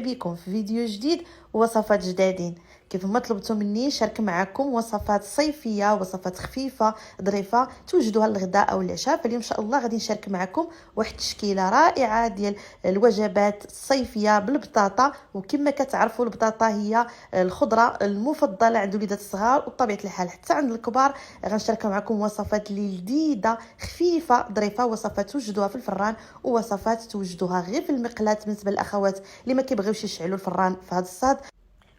بكم في فيديو جديد ووصفات جدادين. كيف ما طلبتوا مني نشارك معكم وصفات صيفيه، وصفات خفيفه ظريفه توجدوها للغداء او العشاء. فاليوم ان شاء الله غادي نشارك معكم واحد التشكيله رائعه ديال الوجبات الصيفيه بالبطاطا. وكما كتعرفوا البطاطا هي الخضره المفضله عند وليدات الصغار وبطبيعه الحال حتى عند الكبار. غنشارك معكم وصفات اللي جديده خفيفه ظريفه، وصفات توجدوها في الفران ووصفات توجدوها غير في المقلاة بالنسبه للاخوات اللي ما كيبغيوش يشعلوا الفران في هذا الصاد.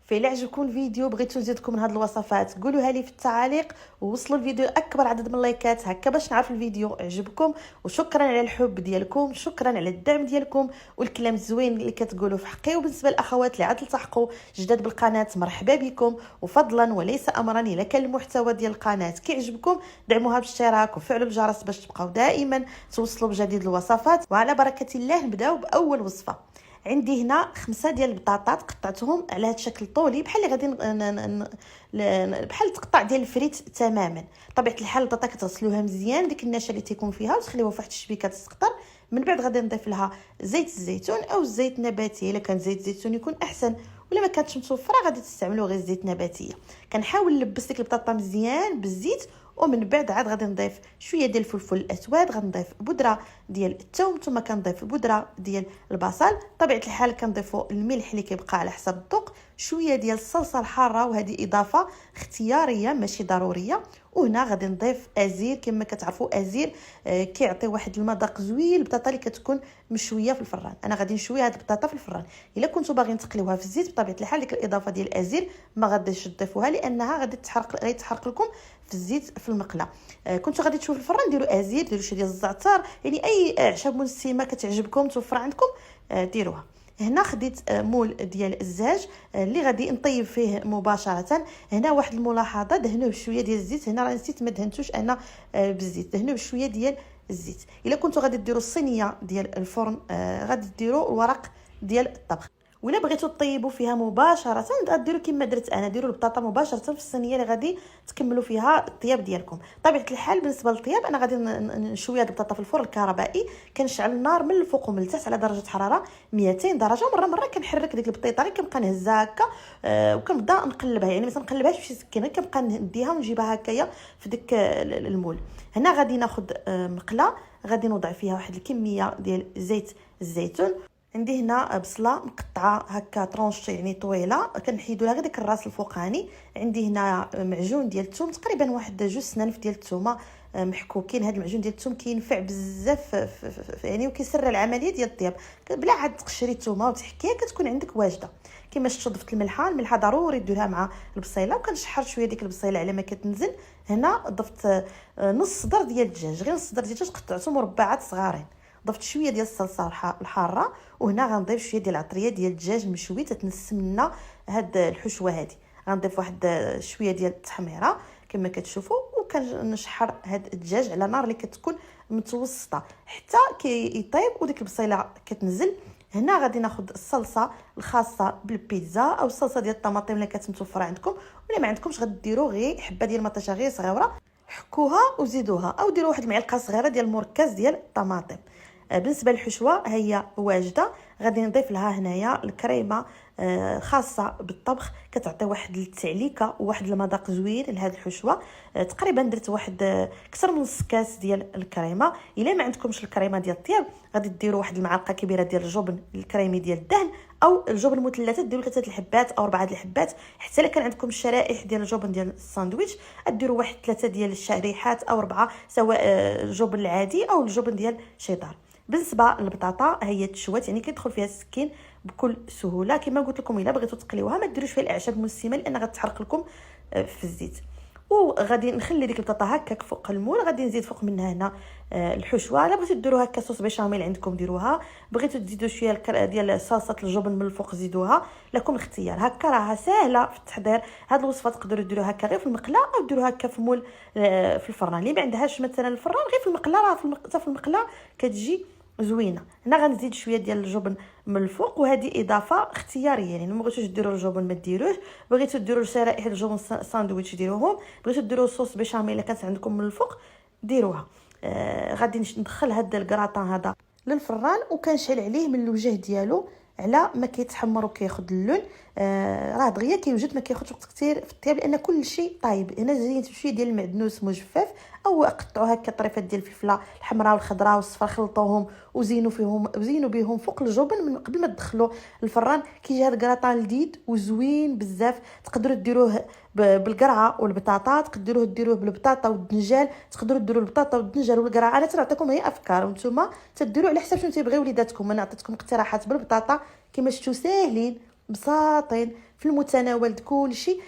فإلا عجبكم الفيديو بغيتو نزيدكم من هذه الوصفات قولوها لي في التعاليق، ووصلوا الفيديو لاكبر عدد من اللايكات هكا باش نعرف الفيديو عجبكم. وشكرا على الحب ديالكم، شكرا على الدعم ديالكم والكلام الزوين اللي كتقولوا في حقي. وبالنسبه للاخوات اللي عاد التحقوا جداد بالقناه مرحبا بكم، وفضلا وليس امرا الا كان المحتوى ديال القناه كيعجبكم دعموها بالاشتراك وفعلوا الجرس باش تبقاو دائما توصلوا بجديد الوصفات. وعلى بركه الله نبداو باول وصفه. عندي هنا 5 ديال البطاطات قطعتهم على هذا الشكل طولي بحال اللي غادي بحال تقطع ديال الفريت تماما. طبيعه الحال البطاطا كتغسلوها مزيان ديك النشا اللي تيكون فيها وتخليوها في واحد الشبيكه تسقطر. من بعد غادي نضيف لها زيت الزيتون او الزيت النباتي، الا كان زيت الزيتون يكون احسن، ولا ما كانتش متوفره غادي تستعملوا غير زيت نباتيه. كنحاول نلبس ديك البطاطا مزيان بالزيت، ومن بعد عاد غادي نضيف شويه ديال الفلفل الاسود، غنضيف بودره ديال الثوم، ثم كنضيف بودره ديال البصل. طبيعه الحال كنضيفوا الملح اللي كيبقى على حسب الذوق، شويه ديال الصلصه الحاره وهذه اضافه اختياريه ماشي ضروريه. وهنا غادي نضيف ازير. كما كتعرفوا ازير كيعطي واحد المذاق زوين البطاطا اللي كتكون مشويه في الفران. انا غادي نشوي هذه البطاطا في الفران. الا كنتو باغيين تقليوها في الزيت بطبيعه الحال ديك الاضافه ديال الازير ما غاديش تضيفوها لانها غادي تحرق لكم في الزيت في المقله. كنتو غادي تشوفوا في الفران ديروا ازير، ديروا شي ديال الزعتر، يعني اي اعشاب مسمه كتعجبكم توفر عندكم ديروها. هنا خديت مول ديال الزاج اللي غادي نطيب فيه مباشره. هنا واحد الملاحظه، دهنوه بشويه ديال الزيت. هنا راه نسيت ما دهنتوش انا بالزيت، دهنوه بشويه ديال الزيت. الا كنتو غادي ديروا الصينيه ديال الفرن غادي ديروا الورق ديال الطبخ. ولا بغيتو طيبوا فيها مباشره غديروا كما درت انا، ديروا البطاطا مباشره في الصينيه اللي غادي تكملوا فيها الطياب ديالكم. طبيعه الحال بالنسبه للطياب انا غادي نشوي هذه البطاطا في الفرن الكهربائي. كنشعل النار من الفوق ومن التحت على درجه حراره 200 درجه. مره كنحرك ديك البطيطه غير كنبقى نهزها هكا وكنبدا نقلبها، يعني ما نقلبهاش بشي سكينه، كنبقى نديها ونجيبها هكايا في ديك المول. هنا غادي ناخذ مقله، غادي نوضع فيها واحد الكميه ديال زيت الزيتون. عندي هنا بصله مقطعه هكا طرونش يعني طويله، كنحيدوا لها غير ديك الراس الفوقاني. عندي هنا معجون ديال الثوم، تقريبا واحد 2 سنانف ديال الثومه محكوكين. هذا المعجون ديال الثوم كينفع بزاف يعني وكيسرع العمليه ديال الطياب. بلا عاد تقشري الثومه وتحكيها كتكون عندك واجده. كما شفتوا ضفت الملحه ضروري ديرها مع البصيله، وكنشحر شويه ديك البصيله على ما كتنزل. هنا ضفت نص صدر ديال الدجاج، غير نص صدر ديال الدجاج قطعته مربعات صغارين. ضفت شويه ديال الصلصه الحاره، وهنا غنضيف شويه ديال العطريه ديال الدجاج مشوي تتنسم لنا هاد الحشوه هذه. غنضيف واحد شويه ديال التحميره كما كتشوفوا، وكنشحر هاد الدجاج على نار اللي كتكون متوسطه حتى كيطيب وديك البصيله كتنزل. هنا غادي ناخذ الصلصه الخاصه بالبيتزا او الصلصه ديال الطماطم اللي كتمتوفره عندكم، ولا ما عندكمش غديروا غير حبه ديال المطيشه غير صغيره حكوها وزيدوها، او ديروا واحد المعلقه صغيره ديال المركز ديال الطماطم. بالنسبه للحشوه هي واجده. غادي نضيف لها هنايا الكريمه خاصه بالطبخ، كتعطي واحد التعليكه وواحد المذاق زوين لهذه الحشوه. تقريبا درت واحد اكثر من نص كاس ديال الكريمه. الا ما عندكمش الكريمه ديال الطياب غادي ديروا واحد المعلقه كبيره ديال الجبن الكريمي ديال الدهن، او الجبن المثلثات ديروا 3 الحبات او 4 الحبات. حتى الا كان عندكم الشرائح ديال الجبن ديال الساندويتش ديروا واحد 3 ديال الشريحات او 4، سواء الجبن العادي او الجبن ديال شيدار. بالنسبه للبطاطا هي تشوات يعني كيدخل فيها السكين بكل سهوله. كما قلت لكم الا بغيتوا تقليوها ما ديروش فيها الاعشاب المسمه لان غتحرق لكم في الزيت. وغادي نخلي ديك البطاطا هكاك فوق المول. غادي نزيد فوق منها هنا الحشوه. الا بغيتوا ديروها هكا صوص بيشاميل عندكم ديروها، بغيتوا تزيدوا شويه ديال صلصه الجبن من الفوق زيدوها، لكم الاختيار. هكا راها سهله في التحضير. هاد الوصفه تقدروا ديروها هكا غير في المقله او ديروها هكا في مول في الفران. اللي ما عندهاش مثلا الفران غير في المقله، راه في المقله كتجي زوينه. هنا غنزيد شويه ديال الجبن من الفوق، وهذه اضافه اختياريه يعني ما بغيتوش ديروا الجبن ما ديروه، بغيتوا ديروا شرائح الجبن ساندويتش ديروهم، بغيتوا ديروا صوص بيشاميل اللي كانت عندكم من الفوق ديروها. غادي ندخل هذا الكراطان هذا للفران وكنشعل عليه من الوجه ديالو على ما كيتحمر وكياخذ اللون. راه دغيا كيوجد، ما كياخذش وقت كثير في الطياب لان كل شيء طايب. هنا زينت بشويه ديال المعدنوس مجفف او قطعوا هكا طريفات ديال الفلفله الحمراء والخضراء والصفراء، خلطوهم وزينوا بهم فوق الجبن من قبل ما تدخلوا الفران. كيجي هذا الكراطان لذيذ وزوين بزاف. تقدروا ديروه بالقرعه والبطاطا، تقدروا ديروه بالبطاطا والدنجال، تقدروا ديروا البطاطا والدنجال والقرعه. انا تنعطيكم هي افكار وانتم تديروا على حساب شنو تيبغيو وليداتكم. انا عطيتكم اقتراحات بالبطاطا كما شفتوا ساهلين بساطين في المتناول كل شيء.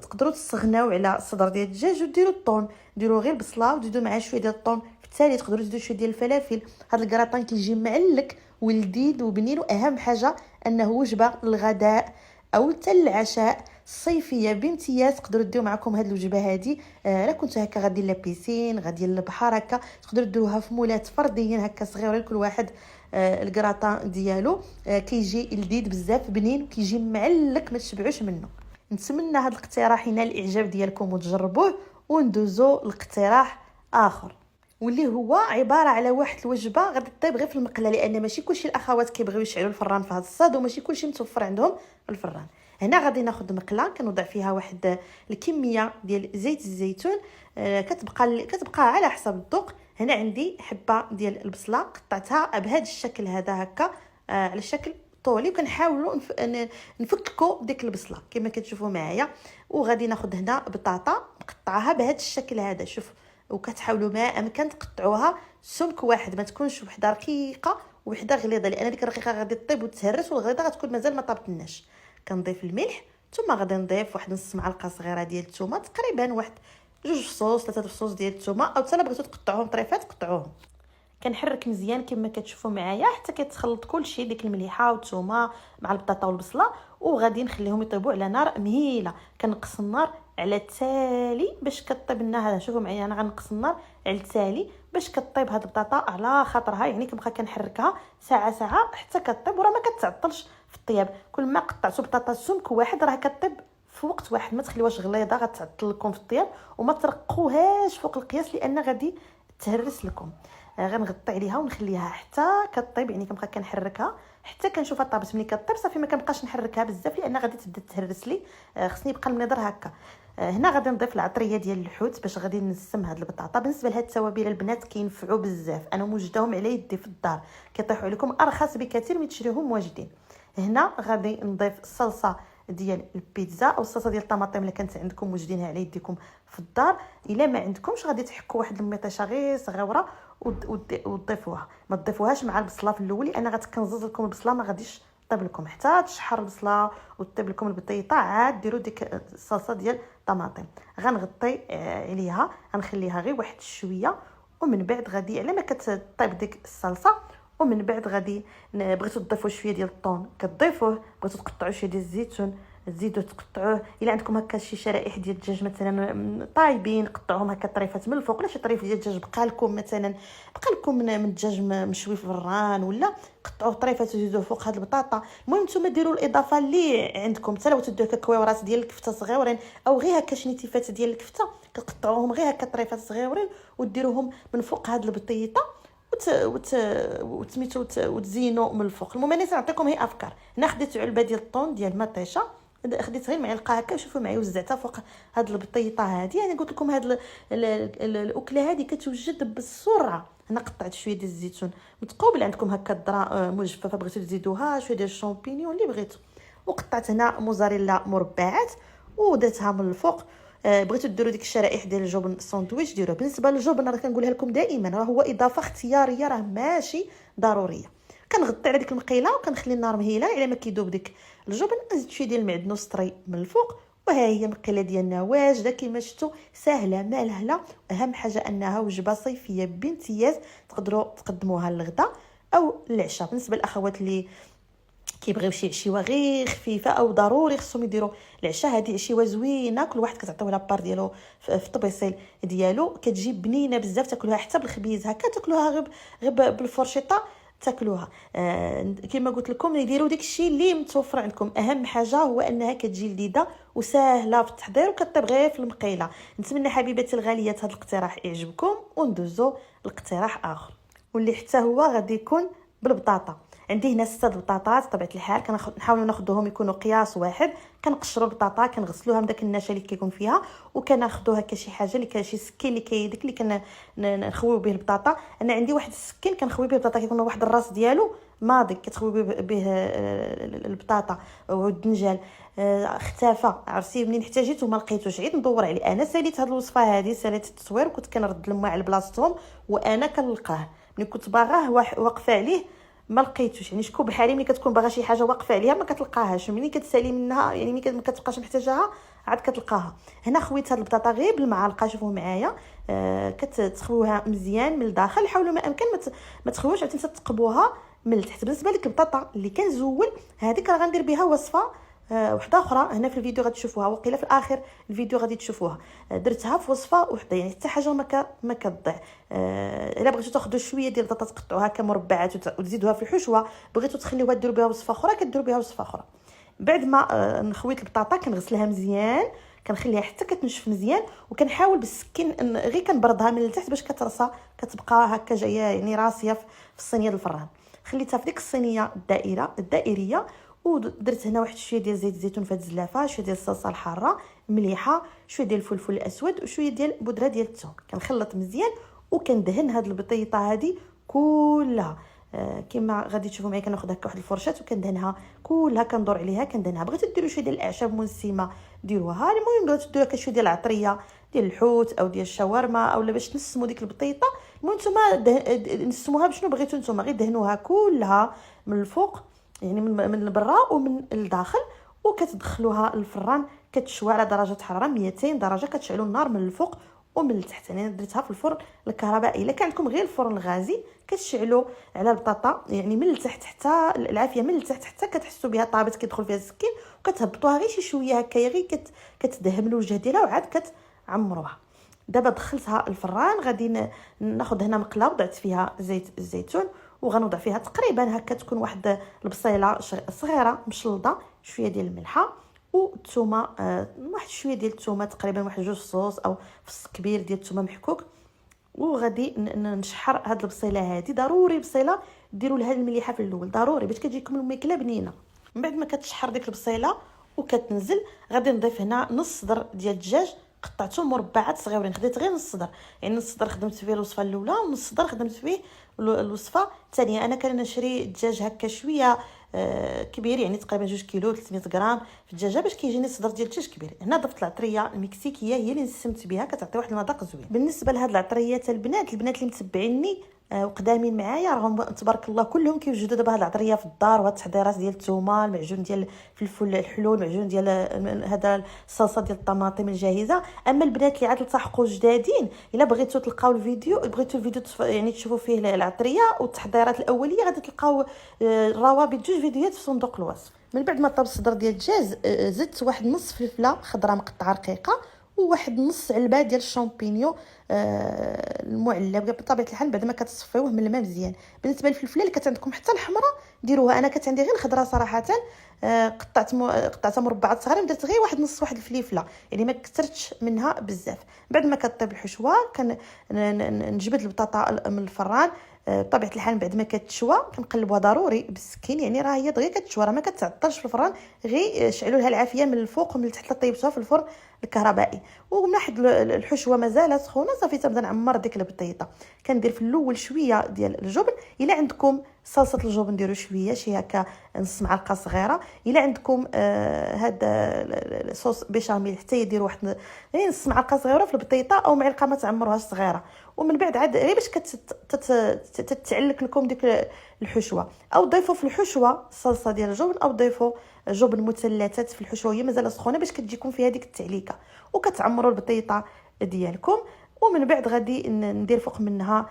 تقدروا تستغناو على الصدر ديال الدجاج وديروا الطون، ديروا غير البصله وتزيدوا معاه شويه ديال الطون. في التالي تقدروا تزيدوا شويه ديال الفلافل. هذا الكراطان كيجي معلك ولذيذ وبنين. واهم حاجه انه وجبه للغداء او حتى العشاء الصيفيه بامتياز. تقدروا ديروا معكم هذه الوجبه هذه. لا كنت هكا غادي لابيسين غادي للبحر هكا، تقدروا ديروها في مولات فرديين هكا صغيرين كل واحد الكراطان ديالو. كيجي لذيذ بزاف بنين وكيجي معلك ما تشبعوش منه. نتمنى هذا الاقتراح ينال الاعجاب ديالكم وتجربوه. وندوزو لاقتراح اخر واللي هو عباره على واحد الوجبه غادي طيب غير في المقله، لان ماشي كلشي الاخوات كيبغيو يشعلوا الفران في هذا الصاد وماشي كلشي متوفر عندهم الفران. هنا غادي ناخذ مقله كنوضع فيها واحد الكميه ديال زيت الزيتون. كتبقى على حسب الذوق. هنا عندي حبه ديال البصله قطعتها بهذا الشكل هذا هكا على الشكل طولي، وكنحاولوا نفككوا ديك البصله كما كتشوفوا معايا. وغادي ناخذ هنا بطاطا مقطعها بهذا الشكل هذا شوف، وكتحاولوا ما امكن تقطعوها سمك واحد، ما تكونش وحده رقيقه وحده غليظه، لان ديك الرقيقه غادي طيب وتهرس والغليظه غتكون مازال ما طابتناش. كنضيف الملح ثم غادي نضيف واحد نص معلقه صغيره ديال الثومه، تقريبا واحد 2 فصوص 3 فصوص ديال الثومه، او حتى بغيتو تقطعوهم طريفات قطعوهم. كنحرك مزيان كما كتشوفوا معايا حتى كيتخلط كلشي ديك المليحه والثومه مع البطاطا والبصله. وغادي نخليهم يطيبوا على نار مهيله. كنقص النار على التالي باش كطيب لنا هذا. شوفوا معايا انا غنقص النار على التالي باش كطيب هذه البطاطا على خاطرها، يعني كنبقى كنحركها ساعه ساعه حتى كطيب وراه ما كتعطلش في الطياب. كل ما قطعتوا بطاطا سمك واحد راه كطيب في وقت واحد، ما تخليوهاش غليظه غتعطل لكم في الطياب. وما ترقوهاش فوق القياس لان غادي تهرس لكم. غنغطي عليها ونخليها حتى كطيب، يعني كنبقى كنحركها حتى كنشوفها طابت. ملي كطيب صافي ما كنبقاش نحركها بزاف لان غادي تبدا تهرس لي. خصني يبقى المنظر هكا. هنا غادي نضيف العطريه ديال الحوت باش غادي نسم هاد البطاطا. بالنسبه لهاد التوابل البنات كينفعوا بزاف، انا موجداهم على يدي في الدار، كيطيحوا عليكم ارخص بكثير من تشريوهم واجدين. هنا غادي نضيف الصلصه ديال البيتزا او الصلصه ديال الطماطم اللي كانت عندكم موجودينها على يديكم في الدار. الا ما عندكمش غادي تحكوا واحد المطيشه غير صغيره وتضيفوها. ما تضيفوهاش مع البصله في الاول لان غتكنزز لكم البصله، ما غاديش طيب لكم حتى تشحر البصله وتطيب لكم البطيطه. عاد ديروا ديك الصلصه ديال الطماطم. غنغطي عليها غنخليها غير واحد شويه، ومن بعد غادي على ما كتطيب ديك الصلصه ومن بعد غادي بغيتو تضيفوا شويه ديال الطون كتضيفوه، بغيتو تقطعوا شويه ديال الزيتون تزيدوا تقطعوه. الا عندكم هكا شي شرائح ديال الدجاج مثلا طايبين قطعوهم هكا طريفات من الفوق، ولا شي طريف ديال الدجاج بقى لكم مثلا من الدجاج مشوي في الران ولا قطعوه طريفات وزيدوه فوق هاد البطاطا. المهم نتوما ديروا الاضافه اللي عندكم. حتى لو تدوا هكا كويورات ديال الكفته صغيورين او غير هكا شنيتيفات ديال الكفته كتقطعوهم غير هكا طريفات صغيورين وديروهم من فوق هاد البطيطه وتسميتو وتزينوا من الفوق. المهم انا نعطيكم هي افكار. هنا خديت علبه ديال الطون ديال المطيشه، خديت غير معلقه هكا شوفوا معايا وزعتها فوق هاد البطيطه هذه. يعني قلت لكم هاد الاكله هذه كتوجد بسرعه. هنا قطعت شويه ديال الزيتون متقوبل، عندكم هكا الذره مجففه بغيتو تزيدوها، شويه ديال الشامبينيون اللي بغيتو. وقطعت هنا موزاريلا مربعات ودرتها من الفوق. بغيتو ديروا ديك الشرائح ديال الجبن ساندويتش ديروها. بالنسبه للجبن راه كنقولها لكم دائما راه هو اضافه اختياريه، راه ماشي ضروريه. كنغطي على ديك المقيله وكنخلي النار مهيله على ما كيذوب ديك الجبن. نزيد شويه ديال المعدنوس طري من الفوق. وها هي المقيله ديالنا واجده كما شفتوا، سهله مالهله. اهم حاجه انها وجبه صيفيه بامتياز تقدروا تقدموها للغداء او للعشاء. بالنسبه للاخوات اللي كيبغيو شي عشيوه غير خفيفه او ضروري خصهم يديروا العشاء، هذه عشيوه زوينه كل واحد كتعطيوه لابار ديالو في الطبيصيل ديالو، كتجي بنينه بزاف. تاكلوها حتى بالخبيز هكا، تاكلوها غير بالفرشيطه تاكلوها. كما قلت لكم يديروا داك الشيء اللي متوفر عندكم. اهم حاجه هو انها كتجي لذيذه وسهله في التحضير وكطيب غير في المقيله. نتمنى حبيباتي الغاليات هذا الاقتراح يعجبكم. وندوزو لاقتراح اخر واللي حتى هو غادي يكون بالبطاطا. عندي هنا 6 البطاطات بطبيعه الحال. نحاولوا ناخذوهم يكونوا قياس واحد. كنقشروا البطاطا كنغسلوها من داك النشا اللي كيكون فيها، وكناخذوها كشي حاجه اللي كشي سكين اللي كيديك اللي كنخويو به البطاطا. انا عندي واحد السكين كنخوي به البطاطا، كيكون واحد الراس ديالو ماضي كتخوي به البطاطا والدنجال. اختفى، عرفتي منين احتاجيته ما لقيتوش، عيد ندور عليه. انا ساليت هذه الوصفه هذه، ساليت التصوير وكنت كنرد الماء على بلاصتهم وانا كنلقاه. ملي كنت باغاه واقفه عليه ما لقيتوش. يعني شكون بحالي ملي كتكون باغا شي حاجه واقفه عليها ما كتلقاهاش، ملي كتسالي منها يعني ملي ما كتبقاش محتاجاها عاد كتلقاها. هنا خويت هاد البطاطا غير بالمعلقه، شوفوا معايا. كتخويوها مزيان من الداخل، حاولوا ما امكن ما تخويوش عاد تقبوها من التحت. بالنسبه لك البطاطا اللي كنزول هذيك راه غندير بها وصفه وحده اخرى هنا في الفيديو غادي تشوفوها، وقيله في الاخر الفيديو غادي تشوفوها. درتها في وصفه وحده، يعني حتى حاجه ما كتضيع. الا بغيتو تاخذوا شويه ديال البطاطا تقطعوها كمربعات وتزيدوها في الحشوه، بغيتو تخليوها ديروا بها وصفه اخرى كديروا بها وصفه اخرى. بعد ما نخويت البطاطا كنغسلها مزيان، كنخليها حتى كتنشف مزيان، وكنحاول بالسكين غير كنبردها من التحت باش كترصى كتبقى هكا جايه يعني راسيه في الصينيه الفران. خليتها في ديك الصينيه الدائريه، ودرت هنا واحد شويه ديال زيت الزيتون في هاد الزلافه، شويه ديال الصلصه الحاره مليحه، شويه ديال الفلفل الاسود وشويه ديال بودره ديال الثوم. كنخلط مزيان وكندهن هاد البطيطه هادي كلها. كما غادي تشوفوا معايا كناخذ هكا واحد الفرشات وكندهنها كلها، كندور عليها كندهنها. بغيتو ديروا شويه ديال الاعشاب منسمه ديروها، المهم بغيتو ديروا شويه ديال العطريه ديال الحوت او ديال الشاورما او باش تنسموا ديك البطيطه. المهم نتوما نسموها بشنو بغيتو نتوما، غير دهنوها كلها من الفوق يعني من البرا ومن الداخل، وكتدخلوها الفران كتشوى على درجه حراره 200 درجه. كتشعلوا النار من الفوق ومن التحت. يعني درتها في الفرن الكهربائي. الا كان عندكم غير الفرن الغازي كتشعلوا على البطاطا يعني من التحت حتى العافيه، من التحت حتى كتحسوا بها طابت كيدخل فيها السكين، وكتهبطوها غير شي شويه هكايا غير كتدهملوا الوجه ديالها وعاد كتعمروها. دابا دخلتها الفران، غادي ناخذ هنا مقله وضعت فيها زيت الزيتون، وغنوضع فيها تقريبا هكا تكون واحد البصيله صغيره مشلضه، شويه ديال الملحه والثومه، واحد شويه ديال الثومه تقريبا واحد 2 صوص او فص كبير ديال الثومه محكوك. وغادي نشحر هاد البصيله هادي. ضروري بصيله ديروا لها المليحه في الاول ضروري باش كتجيكم الماكله بنينه. من بعد ما كتشحر ديك البصيله وكتنزل، غادي نضيف هنا نص صدر ديال الدجاج قطعته مربعات صغيورين. خديت غير نص صدر، يعني نص صدر خدمت فيه الوصفه الاولى ونص صدر خدمت فيه الوصفه الثانيه. انا كنشري الدجاج هكا شويه كبير، يعني تقريبا 2 كيلو 300 غرام في الدجاجه باش كيجيني صدر ديال الدجاج كبير. هنا ضفت العطريه المكسيكيه هي اللي نسمت بها، كتعطي واحد المذاق زوين. بالنسبه لهاد العطريه البنات اللي متبعيني وقدامين معايا راهم تبارك الله كلهم كيوجدوا دابا هاد العطريه في الدار، وهاد التحضيرات ديال الثومه، المعجون ديال الفلفل الحلو، المعجون ديال هذا الصلصه ديال الطماطم الجاهزه. اما البنات اللي عاد التحقوا جدادين، الا بغيتوا تلقاو بغيتوا الفيديو يعني تشوفوا فيه العطريه والتحضيرات الاوليه، غادي تلقاو الروابط 2 فيديوهات في صندوق الوصف. من بعد ما طاب الصدر ديال الدجاج زدت واحد نص فلفله خضراء مقطعه رقيقه، وواحد نص علبه ديال الشامبينيو المعلب بطبيعه الحال بعد ما كتصفيوه من الماء مزيان. بالنسبه للفلفله اللي كانت عندكم حتى الحمراء ديروها، انا كانت عندي غير الخضراء صراحه قطعتها مربعات صغيره، درت غير واحد الفليفله يعني ما كثرتش منها بزاف. بعد ما كطيب الحشوه نجبد البطاطا من الفران بطبيعه الحال بعد ما كتشوى كنقلبوها ضروري بالسكين، يعني راه هي دغيا كتشوى راه ما كتعطلش في الفران، غير شعلوا لها العافيه من الفوق ومن التحت. طيبتوها في الفرن الكهربائي ومن واحد الحشوه مازالت سخونه صافي تبدا نعمر ديك البطيطه. كندير في الاول شويه ديال الجبن، الا عندكم صلصه الجبن ديروا شي هكا نص معلقه صغيره، الا عندكم هذا صوص بيشاميل حتى يديروا واحد نص معلقه صغيره في البطيطه او معلقه ما تعمروهاش صغيره. ومن بعد عاد غير باش تتعلك لكم ديك الحشوه، او ضيفوا في الحشوه الصلصه ديال الجبن، او ضيفوا جبن مثلثات في الحشوه وهي مازال سخونه باش كتجيكم فيها ديك التعليكه، وكتعمروا البطيطه ديالكم. ومن بعد غادي ندير فوق منها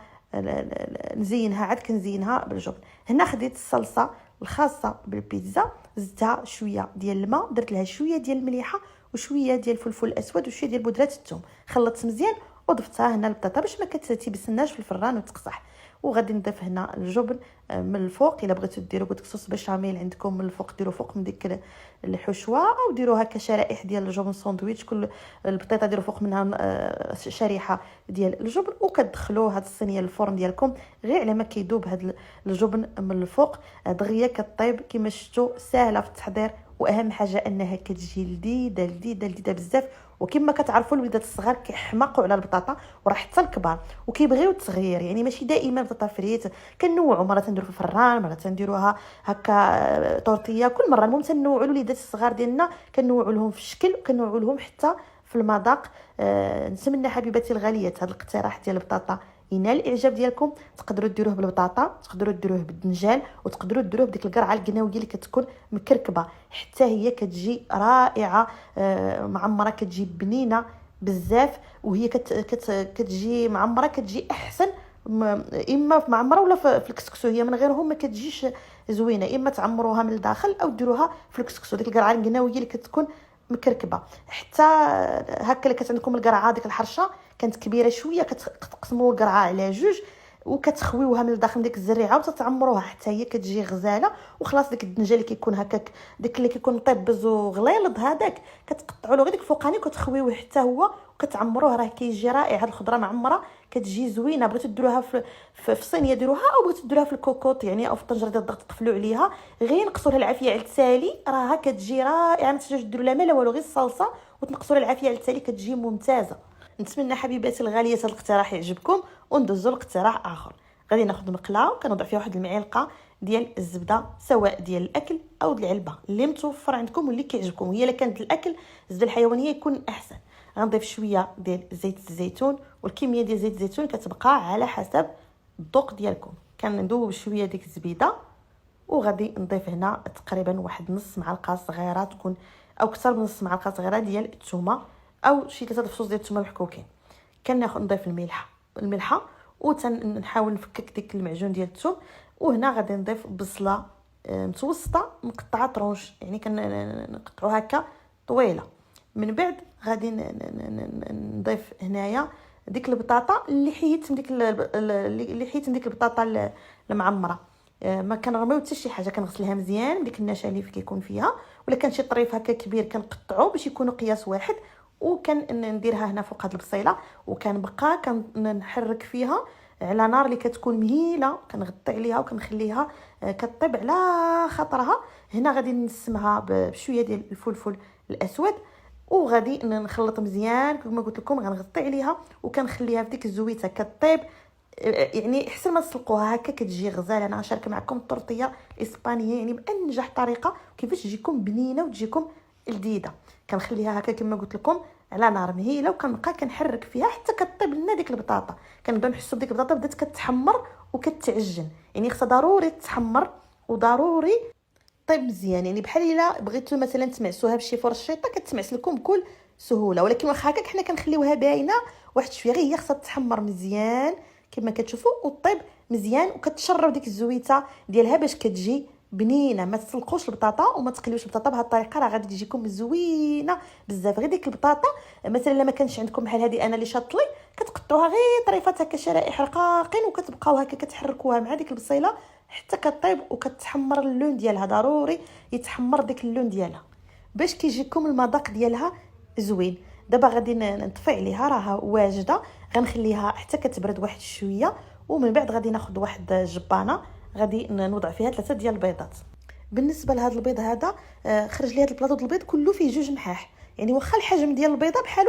نزينها، عاد كنزينها بالجبن. هنا خديت الصلصه الخاصه بالبيتزا، زدتها شويه ديال الماء، درت لها شويه ديال المليحه وشويه ديال الفلفل الاسود وشويه ديال بودره الثوم، خلطت مزيان وضفتها هنا البطاطا باش ما كتيبسناش في الفران وتقصح. وغادي نضيف هنا الجبن من الفوق. الا بغيتو ديروا قلت لك صوص بشاميل عندكم من الفوق ديروا فوق من ديك الحشوه، او ديروا هكا شرائح ديال الجبن ساندويتش، كل البطيطه ديروا فوق منها شريحه ديال الجبن، وكتدخلوا هاد الصينيه للفرن ديالكم غير على ما كيذوب هاد الجبن من الفوق. دغيا كطيب كما شفتوا، سهله في التحضير، واهم حاجه انها كتجي لذيذه لذيذه لذيذه بزاف. وكما كتعرفوا الوليدات الصغار كيحماقوا على البطاطا، وراه حتى الكبار وكيبغيو التغيير، يعني ماشي دائما بطاطا فريت، كنوعوا مره تنديروا في الفران، مره تنديروها هكا طورتيه، كل مره المهم تنوعوا الوليدات الصغار ديالنا، كنوعوا لهم في الشكل وكنوعوا لهم حتى في المذاق. نتمنى حبيباتي الغاليات هذا الاقتراح ديال البطاطا ينال الاعجاب ديالكم. تقدروا ديروه بالبطاطا، تقدروا ديروه بالدنجال، وتقدروا ديروه بديك القرعه القناويه اللي كتكون مكركبه، حتى هي كتجي رائعه. معمره كتجي بنينه بزاف، وهي كتجي معمره، كتجي احسن اما في معمره ولا في الكسكسو، هي من غيرهم ما كتجيش زوينه. اما تعمروها من الداخل او ديروها في الكسكسو، ديك القرعه القناويه اللي كتكون مكركبه. حتى هكا اللي كانت عندكم القرعه ديك الحرشه كانت كبيره شويه، كتقسموا القرعه على جوج وكتخويوها من الداخل ديك الزريعه وتتعمروها حتى هي كتجي غزاله. وخلاص ديك الدنجه اللي كيكون هكاك، داك اللي كيكون طيبز وغليظ هذاك، كتقطعوا له غير ديك الفوقاني وكتخويوه حتى هو وكتعمروه، راه كيجي رائع. هاد الخضره معمره كتجي زوينه. بغيتو ديروها في صينيه ديروها، او بغيتو ديروها في الكوكوط يعني، او في الطنجره ديال الضغط تقفلوا عليها، غير نقصوا لها العافيه على التالي، راها كتجي رائعه. ما تحتاجوش ديروا لا ما لا والو، غير الصلصه وتنقصوا لها العافيه على التالي، كتجي ممتازه. نتمنى حبيباتي الغاليه هذا الاقتراح يعجبكم، وندوزوا لاقتراح اخر. غادي ناخذ مقله وكنوضع فيها واحد المعلقه ديال الزبده، سواء ديال الاكل او ديال العلبه اللي متوفر عندكم واللي كيعجبكم. وهي الا كانت الاكل الزبده الحيوانيه يكون احسن. غنضيف شويه ديال زيت الزيتون، والكميه ديال زيت الزيتون كتبقى على حسب الذوق ديالكم. كندوب شويه ديك الزبيده، وغادي نضيف هنا تقريبا واحد نص معلقه صغيره، تكون او اكثر من نص معلقه صغيره ديال الثومه، او شي 3 فصوص ديال الثومه محكوكين. كناخذ نضيف الملحه وتنحاول نفكك ديك المعجون ديال الثوم. وهنا غادي نضيف بصله متوسطه مقطعه طرونش، يعني كنقطعوها هكا طويله. من بعد غادي نضيف هنايا ديك البطاطا اللي حيدت من ديك البطاطا المعمره. ما كنرميو حتى شي حاجه، كنغسلها مزيان ديك النشا اللي كيكون فيها، ولا كان شي طريف هكا كبير كنقطعو باش يكونوا قياس واحد، وكنديرها هنا فوق هاد البصيله، وكنبقى كنحرك فيها على نار اللي كتكون مهيله، كنغطي عليها وكنخليها كطيب على خطرها. هنا غادي نسمها بشويه ديال الفلفل الاسود، وغادي نخلط مزيان كما قلت لكم. غنغطي عليها وكنخليها في ديك الزويته كطيب، يعني احسن ما تسلقوها هكا كتجي غزاله. انا غنشارك معكم الطورتيه الاسبانيه يعني بانجح طريقه كيفاش تجيكم بنينه وتجيكم لذيذه. كنخليها هكا كما قلت لكم على نار مهيله، وكنبقى كنحرك فيها حتى كطيب لنا ديك البطاطا. كنبداو نحسوا بديك البطاطا بدات كتحمر وكتعجن، يعني خصها ضروري تحمر وضروري طيب مزيان. يعني بحال الا بغيتو مثلا تمعسوها بشي فرشيطه كتمعس لكم بكل سهوله، ولكن واخا هكاك حنا كنخليوها باينه واحد شويه، غير هي خصها تحمر مزيان كما كتشوفوا وطيب مزيان، وكتشرب ديك الزويته ديالها باش كتجي بنينه. ما تسلقوش البطاطا وما تقليوش البطاطا بهذه الطريقه، راه غادي تجيكم زوينه بزاف. غير ديك البطاطا مثلا لما كانش عندكم بحال هذه انا اللي شاطلي، كتقطعوها غير طريفات هكا شرائح رقاقين، وكتبقاو هكا كتحركوها مع ديك البصيله حتى كطيب وكتحمر اللون ديالها. ضروري يتحمر ديك اللون ديالها باش كيجيكم المذاق ديالها زوين. دابا غادي نطفي عليها، راها واجده. غنخليها حتى كتبرد واحد شويه، ومن بعد غادي ناخذ واحد الجبانه غادي نوضع فيها 3 ديال البيضات. بالنسبه لهذا البيض هذا خرج لي هذا البلاطو د البيض كله فيه 2 محاح، يعني واخا الحجم ديال البيضه بحال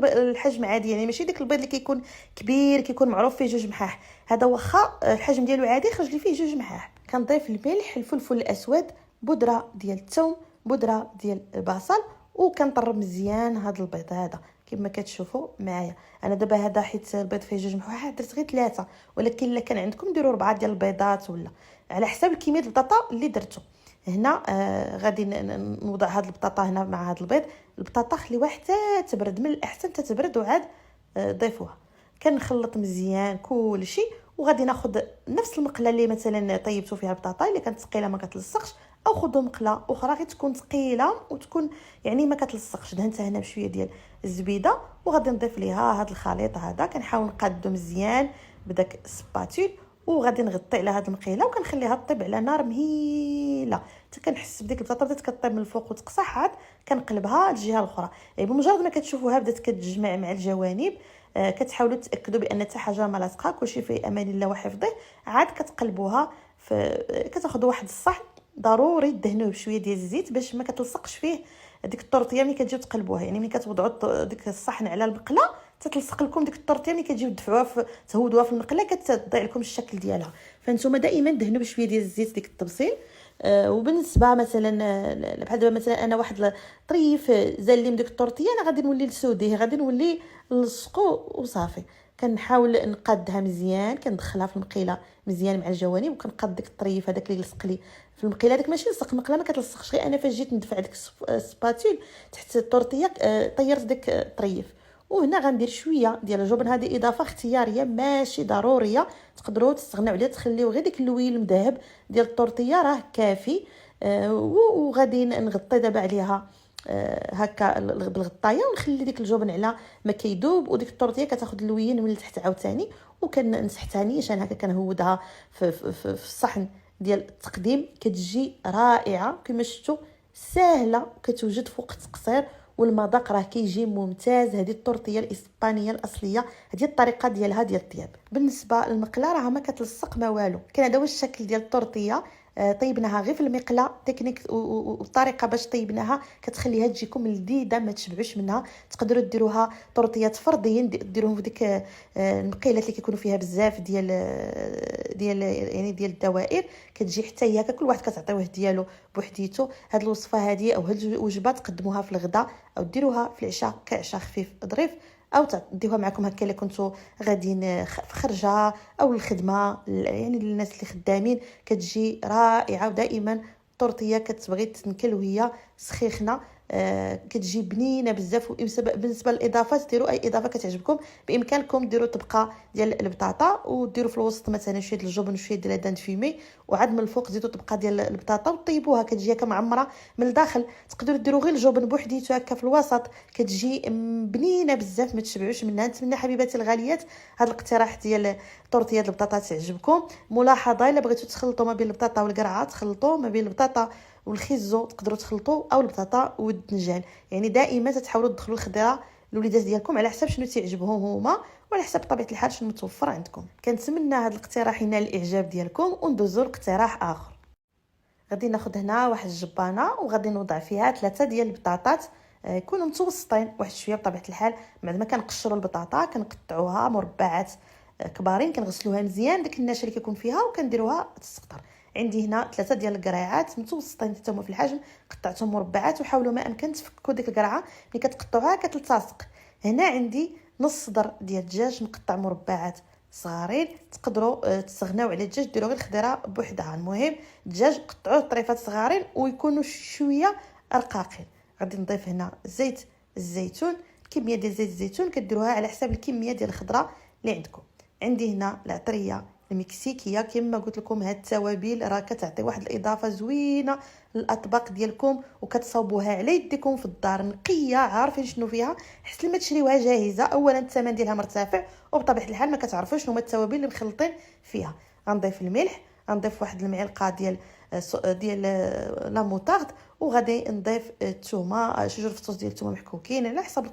الحجم عادي، يعني ماشي داك البيض اللي كيكون كبير كيكون معروف فيه 2 محاح. هذا واخا الحجم ديالو عادي خرج لي فيه 2 محاح. كنضيف الملح، الفلفل الاسود، بودره ديال الثوم، بودره ديال البصل، وكنطرب مزيان هذا البيض هذا كما كتشوفوا معايا. انا دابا هذا حيت البيض فيه 2 محاح درت غير 3، ولكن الا كان عندكم ديروا 4 ديال البيضات ولا على حسب كميه البطاطا اللي درتو. هنا غادي نوضع هاد البطاطا هنا مع هاد البيض. البطاطا خليوها حتى تبرد، من الاحسن تتبرد وعاد ضيفوها. كنخلط مزيان كلشي، وغادي ناخذ نفس المقله اللي مثلا طيبتو فيها البطاطا اللي كانت ثقيله ما كتلصقش، او خذوا مقله اخرى غير تكون ثقيله وتكون يعني ما كتلصقش. دهنتها هنا بشويه ديال الزبيده، وغادي نضيف ليها هذا الخليط هذا. كنحاول نقادو مزيان بداك السباتول، وغادي نغطي على هاد المقيله وكنخليها طيب على نار مهيله حتى كنحس بديك البطاطا بدات كطيب من الفوق وتقصح، عاد كنقلبها الجهه الاخرى. يعني بمجرد ما كتشوفوها بدات كتجمع مع الجوانب، كتحاولوا تاكدوا بان حتى حاجه ما لاصقه، كلشي في امان الله وحفظه. عاد كتقلبوها كتاخذوا واحد الصحن، ضروري دهنوه بشويه ديال الزيت باش ما كتلصقش فيه ديك الطورطيه ملي كتجيو تقلبوها. يعني ملي كتوضعوا ديك الصحن على المقله تتلصق لكم ديك الطورطيه، ملي كتجيو تدفعوها تهودوها في المقله كتضيع لكم الشكل ديالها. فانتم دائما دهنوا بشويه ديال الزيت ديك التبصيل. وبالنسبه مثلا بحال دابا مثلا انا واحد طريف زال لي من ديك الطورطيه، انا غادي نولي نسوديه، غادي نولي نلصقو وصافي. كنحاول نقادها مزيان، كندخلها في المقيله مزيان مع الجوانب، وكنقاد ديك الطريف هذاك اللي لصق لي في المقيله. داك ماشي لصق المقله ما كتلصقش، غير انا فاش جيت ندفع ديك السباتول تحت الطورطيه طيرت ديك الطريف. وهنا غندير شويه ديال الجبن، هذه اضافه اختياريه ماشي ضروريه، تقدروا تستغناو عليها، تخليو غير ديك اللويل المذهب ديال الطورطيه راه كافي. وغادي نغطي دابا عليها هكا بالغطايه، ونخلي ديك الجبن على ما كيذوب، وديك الطورطيه كتاخذ اللويين من التحت عاوتاني. وكنسحتها نيشان هكا، كنهودها في الصحن ديال التقديم، كتجي رائعه كما شفتوا، ساهله وكتوجد في وقت قصير، والمذاق راه كيجي ممتاز. هذه الطورطيه الاسبانيه الاصليه، هذه الطريقه ديالها ديال الطياب. بالنسبه للمقله راه ما كتلصق ما والو، كان هذا هو الشكل ديال الطورطيه. طيبناها غير في المقله، تكنيك والطريقه باش طيبناها كتخليها تجيكم لذيذه ما تشبعوش منها. تقدروا ديروها طورطيات فردين، ديروهم في ديك المقيلات اللي كيكونوا فيها بزاف ديال يعني ديال الدوائر، كتجي حتى هي هكا، كل واحد كتعطيوه ديالو بوحديته. هاد الوصفه هذه او هاد الوجبه تقدموها في الغداء او ديروها في العشاء كعشاء خفيف ظريف، او تديوها معكم هكا الا كنتو غاديين في خرجه او الخدمه، يعني للناس اللي خدامين كتجي رائعه. ودائما الطورطيه كتبغي تنكل وهي سخيخنه، كتجي بنينه بزاف. بالنسبه للاضافات ديروا اي اضافه كتعجبكم، بامكانكم ديروا طبقه ديال البطاطا وديروا في الوسط مثلا شويه الجبن وشويه ديال الدان فيمي، وعاد من الفوق زيدوا طبقه ديال البطاطا وطيبوها، كتجي هكا معمره من الداخل. تقدروا ديروا غير الجبن بوحديته هكا في الوسط، كتجي بنينه بزاف ما تشبعوش منها. نتمنى حبيباتي الغاليات هذا الاقتراح ديال طورطيه البطاطا تعجبكم. ملاحظه، الا بغيتوا تخلطوا ما بين البطاطا والقرعه تخلطوا، ما بين البطاطا والخيزو تقدروا تخلطوا، او البطاطا والدنجان. يعني دائما تحاولوا تدخلوا الخضره لوليدات ديالكم على حسب شنو تعجبهم هما، وعلى حسب طبيعه الحال شنو متوفر عندكم. كنتمنى هذا الاقتراح ينال الاعجاب ديالكم. وندوزوا لاقتراح اخر. غادي ناخذ هنا واحد الجبانه وغادي نوضع فيها 3 ديال البطاطات، يكونوا متوسطين واحد شويه بطبيعه الحال. بعد ما كنقشروا البطاطا كنقطعوها مربعات كبارين، كنغسلوها مزيان داك النشا اللي كيكون فيها وكنديروها تسقطر. عندي هنا 3 ديال القريعات متوسطين حتى هما في الحجم، قطعتهم مربعات. وحاولوا ما امكن تفكوا ديك القرعه ملي كتقطعوها كتلتصق. هنا عندي نص صدر ديال الدجاج مقطع مربعات صغارين، تقدروا تستغناو على الدجاج ديروا غير الخضره بوحدها. المهم الدجاج قطعوه طريفات صغارين ويكونوا شويه رقاقين. غادي نضيف هنا زيت الزيتون، كميه ديال زيت الزيتون كديروها على حساب الكميه ديال الخضره اللي عندكم. عندي هنا العطريه المكسيكيه، كما قلت لكم هاد التوابل راه كتعطي واحد الاضافه زوينه للاطباق ديالكم، وكتصاوبوها على يديكم في الدار نقيه عارفين شنو فيها، حسن ما تشريوها جاهزه. اولا الثمن ديالها مرتفع، وبطبيعه الحال ما كتعرفوش شنو هما التوابل اللي مخلطين فيها. غنضيف الملح، غنضيف واحد المعلقه ديال لا موطارد، وغادي نضيف الثومه، شجر فصوص ديال الثومه محكوكين على حسب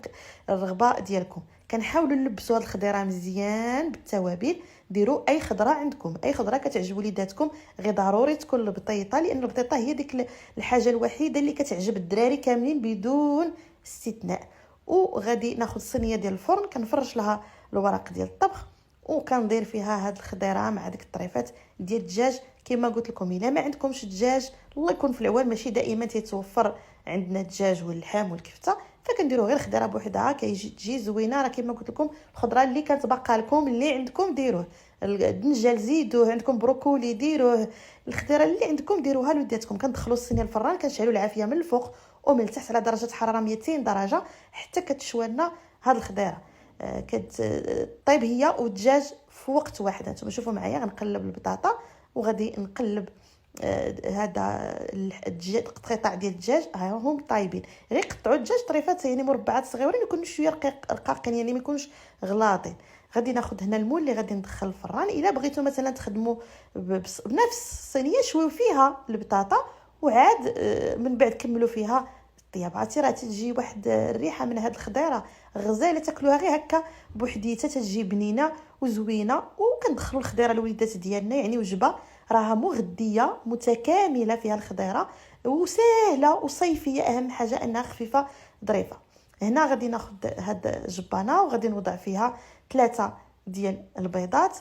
الرغبه ديالكم. كنحاولوا نلبسوا هاد الخضيره مزيان بالتوابل. ديروا اي خضره عندكم، اي خضره كتعجب وليداتكم، غير ضروري تكون البطيطه، لان البطيطه هي ديك الحاجه الوحيده اللي كتعجب الدراري كاملين بدون استثناء. وغادي ناخذ صينيه ديال الفرن كنفرش لها الورق ديال الطبخ، وكندير فيها هاد الخضيره مع ديك الطريفات ديال الدجاج. كما قلت لكم الا ما عندكمش دجاج، الله يكون في العوان، ماشي دائما تيتوفر عندنا الدجاج واللحام والكفته، فكنديروا غير الخضيره بوحدها تجي زوينه. راه كما قلت لكم الخضره اللي كتبقى لكم اللي عندكم ديروه، الدنجال زيدوه، عندكم بروكولي ديروه، الخضيره اللي عندكم ديروها لوداتكم. كندخلوا الصينيه الفران، كنشعلوا العافيه من الفوق ومن التحت على درجه حراره 200 درجه حتى كتشوى لنا هاد الخضيره. كتطيب هي والدجاج في وقت واحد. انتم شوفوا معايا، غنقلب البطاطا وغادي نقلب هذا الدجاج، قطع ديال الدجاج هاهم طايبين. غير قطعوا الدجاج طريفات يعني مربعات صغيورين، يكونوا شويه رقاقين يعني ما يكونوش غلاطين. غادي ناخذ هنا المول اللي غادي ندخل الفران. الا بغيتو مثلا تخدموا بنفس الصينيه شويو فيها البطاطا وعاد من بعد كملوا فيها الطياب. عرفتي راه تجي واحد الريحه من هاد الخضيره غزاله، تاكلوها غير هكا بوحديتها تجي بنينه وزوينه. وكندخلوا الخضيره للوليدات ديالنا، يعني وجبه راها مغذيه متكامله فيها الخضيره وسهله وصيفيه، اهم حاجه انها خفيفه ظريفه. هنا غادي ناخذ هاد الجبانه وغادي نوضع فيها 3 ديال البيضات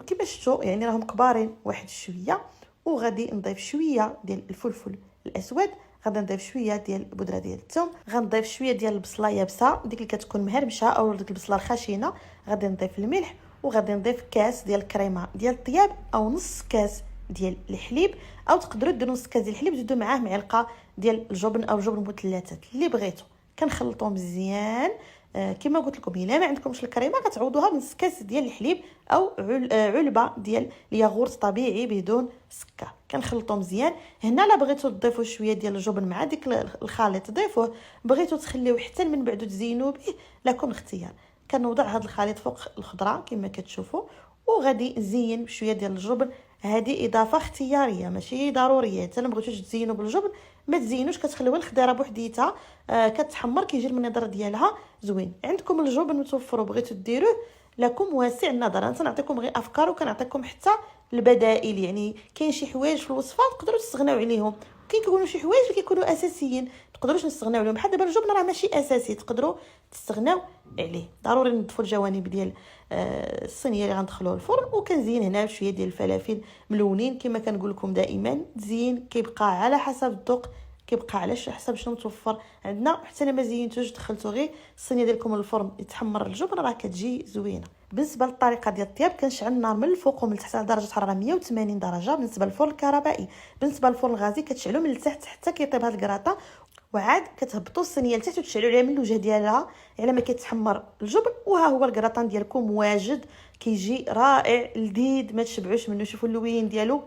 كما شفتوا يعني راهم كبارين واحد شويه. وغادي نضيف شويه ديال الفلفل الاسود، غادي نضيف شويه ديال البودره ديال الثوم، غنضيف شويه ديال البصله يابسه ديك اللي كتكون مهرمشه او ديك البصله الخشنه، غادي نضيف الملح وغادي نضيف كاس ديال الكريمه ديال الطياب او نص كاس ديال الحليب، او تقدروا ديروا نص كاس ديال الحليب زيدوا معاه معلقه ديال الجبن او جبن مثلثات اللي بغيتوا. كنخلطوا مزيان كما قلت لكم. الا ما عندكمش الكريمه غتعوضوها بنص كاس ديال الحليب او علبه ديال الياغورت طبيعي بدون سكر. كنخلطوا مزيان. هنا لا بغيتوا تضيفوا شويه ديال الجبن مع ديك الخليط ضيفوه، بغيتوا تخليوه حتى من بعد تزينوا به لكم اختيار. كنوضع هذا الخليط فوق الخضره كما كتشوفوا وغادي نزين بشويه ديال الجبن. هذه اضافه اختياريه ماشي ضروريه، حتى لو بغيتوش تزينوا بالجبن ما تزينوش، كتخليوها الخضيره بوحديتها كتحمر كيجي المنظر ديالها زوين. عندكم الجبن متوفر وبغيتوا ديروه لكم واسع النظر. انا تنعطيكم غير افكار وكنعطيكم حتى البدائل، يعني كاين شي حوايج في الوصفات تقدروا تستغناو عليهم، كاين كيكونوا شي حوايج اللي كيكونوا اساسيين تقدروش نستغناو عليهم. بحال دابا الجبن راه ماشي اساسي تقدروا تستغناو عليه. ضروري نضيفوا الجوانب ديال الصينيه اللي غندخلوها الفرن. وكنزين هنا بشويه ديال الفلافل ملونين كما كنقول لكم دائما. تزيين كيبقى على حسب الذوق، كيبقى على حسب شنو متوفر عندنا. حتى انا ما زينتوش دخلتو غير الصينيه ديالكم الفرن يتحمر الجبن راه كتجي زوينه. بالنسبه للطريقه ديال الطياب كنشعل النار من الفوق ومن التحت على درجه حراره 180 درجه بالنسبه للفرن الكهربائي. بالنسبه للفرن الغازي كتشعلو من التحت حتى كيطيب هذا الكراطه، وعاد كتهبطوا الصينيه لتحت وتشعلوا عليها من الوجه ديالها على ما كيتحمر الجبن. وها هو الكراطان ديالكم واجد، كيجي رائع لذيذ ما تشبعوش منه. شوفوا اللوين ديالو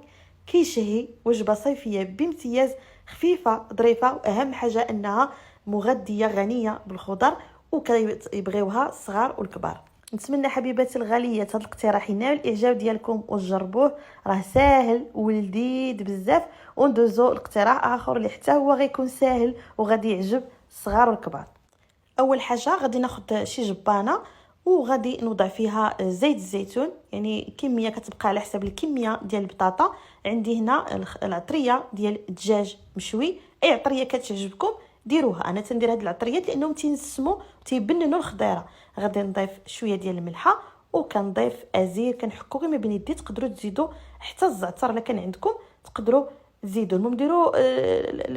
كيشهي. وجبه صيفيه بامتياز، خفيفه ظريفه، واهم حاجه انها مغذيه غنيه بالخضر وكيبغيوها الصغار والكبار. نتمنى حبيباتي الغاليات هذا الاقتراح ينال الاعجاب ديالكم وتجربوه، راه ساهل ولذيذ بزاف. وندوزو الاقتراح اخر اللي حتى هو غيكون ساهل وغادي يعجب الصغار والكبار. اول حاجه غادي ناخذ شي جبانه وغادي نوضع فيها زيت الزيتون، يعني كميه كتبقى على حسب الكميه ديال البطاطا. عندي هنا العطريه ديال الدجاج مشوي، اي عطريه كتعجبكم ديروها. انا تندير هاد العطريات لانهم تينسموا وتيبننوا الخضيره. غادي نضيف شويه ديال الملحه وكنضيف ازير كنحكو كما بين يدي. تقدروا تزيدوا حتى الزعتر الا كان عندكم تقدروا تزيدوا. المهم ديروا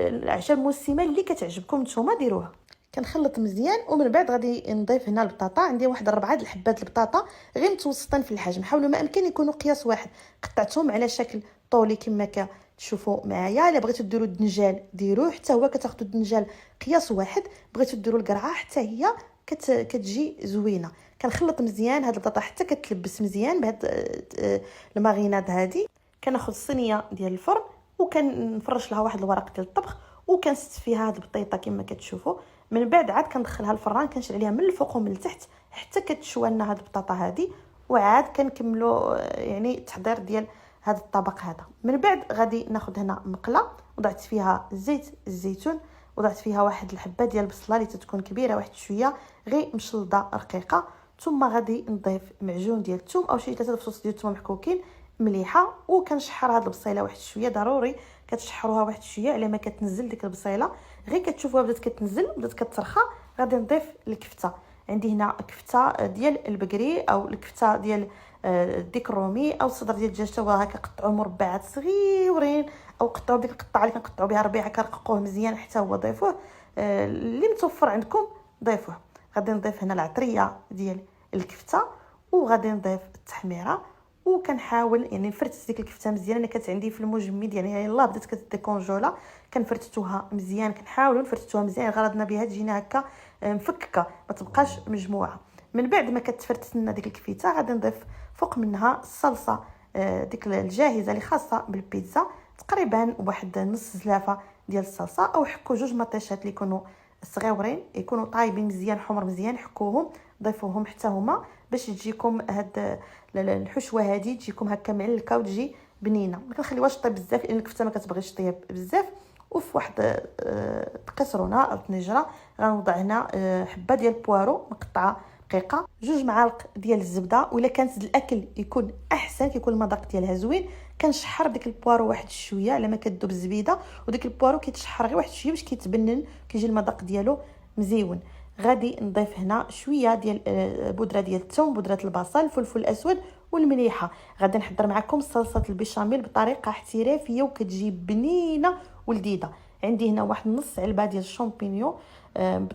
الاعشاب المسمه اللي كتعجبكم نتوما ديروها. كنخلط مزيان ومن بعد غادي نضيف هنا البطاطا. عندي واحد 4 الحبات البطاطا غير متوسطين في الحجم، حاولوا ما امكن يكونوا قياس واحد. قطعتهم على شكل طولي كما كتشوفوا معايا. الا بغيتوا ديروا الدنجال ديروه حتى هو كتاخذوا الدنجال قياس واحد. بغيتوا ديروا القرعه حتى هي كتجي زوينه. كنخلط مزيان هاد البطاطا حتى كتلبس مزيان بهاد الماغيناد هادي. كناخذ الصينيه ديال الفرن وكنفرش لها واحد الورق ديال الطبخ وكنست فيها هاد البطيطه كما كتشوفوا. من بعد عاد كندخلها الفران كنشعل عليها من الفوق ومن التحت حتى كتشوى لنا هاد البطاطا هادي. وعاد كنكملوا يعني التحضير ديال هذا الطبق هذا. من بعد غادي ناخذ هنا مقله وضعت فيها زيت الزيتون، وضعت فيها واحد الحبه ديال البصله اللي تتكون كبيره واحد شويه غير مشلضه رقيقه. ثم غادي نضيف معجون ديال الثوم او شي 3 فصوص ديال الثوم محكوكين مليحه. وكنشحر هاد البصيله واحد شويه، ضروري كتشحروها واحد شويه على ما كتنزل ديك البصيله. غير كتشوفوها بدات كتنزل بدات كترخى غادي نضيف الكفته. عندي هنا كفته ديال البقري او الكفته ديال الديك الرومي او الصدر ديال الدجاج حتى هو هكا قطعوه مربعات صغيورين او قطعوا ديك القطعه اللي كنقطعوا بها ربيعه كنرققوه مزيان حتى هو ضيفوه اللي متوفر عندكم ضيفوه. غادي نضيف هنا العطريه ديال الكفته وغادي نضيف التحميره وكنحاول يعني نفرتت ديك الكفته مزيان. انا كانت عندي في المجمد يعني يلاه بدات كتديكونجولا كنفرتتوها مزيان. كنحاولوا نفرتتوها مزيان غرضنا بها تجينا هكا مفككه ما تبقاش مجموعه. من بعد ما كتفرتت لنا ديك الكفته غادي نضيف فوق منها الصلصه ديك الجاهزه اللي خاصه بالبيتزا، تقريبا واحد نص زلافه ديال الصلصه او حكوا 2 مطيشات اللي يكونوا الصغيورين يكونوا طايبين مزيان حمر مزيان، حكوهم ضيفوهم حتى هما باش تجيكم هاد الحشوه هذه تجيكم هكا معلكه وتجي بنينه. ما كنخليوهاش طيب بزاف لان الكفته ما كتبغيش طيب بزاف. وفي واحد قصرونه او طنجره غنوضع هنا حبه ديال البوارو مقطعه دقيقه، 2 معالق ديال الزبده، ولا كانت الاكل يكون احسن كيكون المذاق ديالها زوين كنشحر ديك البوارو واحد شويه على ما كتذوب الزبيده، وديك البوارو كيتشحر غير واحد شويه باش كيتبنن كيجي المذاق ديالو مزيون. غادي نضيف هنا شويه ديال بودره ديال الثوم، بودره البصل، الفلفل الاسود والمليحه. غادي نحضر معكم صلصه البيشاميل بطريقه احترافيه وكتجي بنينه ولذيذه. عندي هنا واحد نص علبه ديال الشامبينيون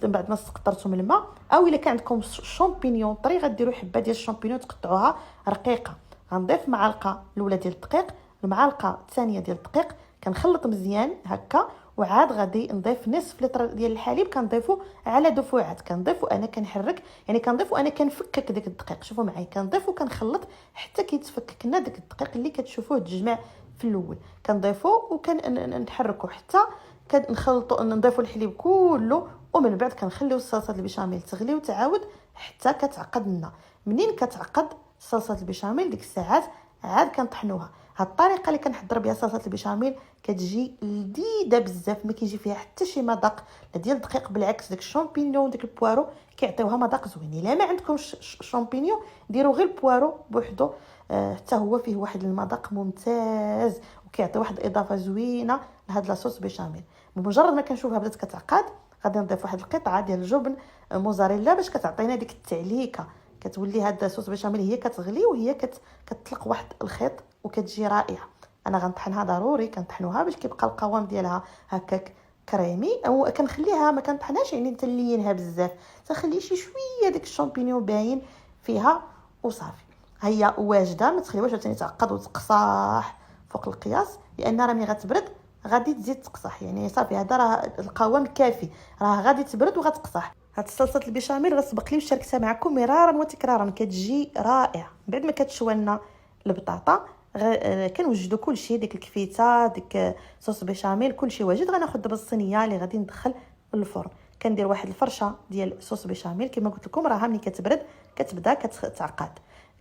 بعد ما سقطرتهم الماء، او الا كان عندكم شامبينيون طري غديروا حبه ديال الشامبينيون تقطعوها رقيقه. غنضيف معلقه الاولى ديال الدقيق، المعلقه الثانيه ديال الدقيق، كنخلط مزيان هكا، وعاد غادي نضيف نصف لتر ديال الحليب كنضيفو على دفعات. كنضيفو انا كنحرك يعني كنضيفو انا كنفكك داك الدقيق، شوفوا معايا كنضيفو كنخلط حتى كيتفكك لنا داك الدقيق اللي كتشوفوه تجمع في الاول. كنضيفو وكنحركو حتى كنخلطو نضيفو الحليب كله، ومن بعد كنخليو صلصه البيشاميل تغلي وتعاود حتى كتعقد لنا. منين كتعقد صلصه البيشاميل ديك الساعات عاد كنطحنوها. هاد الطريقه اللي كنحضر بها صلصه البيشاميل كتجي لذيذه بزاف، ما كيجي فيها حتى شي مذاق لا ديال الدقيق، بالعكس داك الشامبينيون وداك البوارو كيعطيوها مذاق زوين. الا ما عندكمش شامبينيون ديروا غير البوارو بوحدو، حتى هو فيه واحد المذاق ممتاز وكيعطي واحد الاضافه زوينه لهاد لاصوص بيشاميل. بمجرد ما كنشوفها بدات كتعقد غادي نضيف واحد القطعه ديال الجبن موزاريلا باش كتعطينا ديك التعليكه. كتولي هاد الصوص بيشاميل هي كتغلي وهي كتطلق واحد الخيط وكتجي رائعه. انا غنطحنها ضروري، كنطحنوها باش كيبقى القوام ديالها هكاك كريمي، او كنخليها ما كنطحناش يعني نتلينها بزاف، تنخلي شي شويه داك الشامبينيون باين فيها وصافي. هي واجده، ما تخليوهاش ثاني تعقد وتقصاح فوق القياس، لان راه ملي غتبرد غادي تزيد تقصح. يعني صافي هذا راه القوام كافي، راه غادي تبرد وغتقصح. هاد صلصه البيشاميل غتسبق لي وشاركتها معكم مرارا وتكرارا، كتجي رائعه. بعد ما كتشوى لنا البطاطا كنوجدوا كلشي، ديك الكفيته ديك صوص بيشاميل كلشي واجد. غناخذ دابا الصينيه اللي غادي ندخل للفرن. كندير واحد الفرشه ديال صوص بيشاميل كما قلت لكم، راها ملي كتبرد كتبدا كتعقد.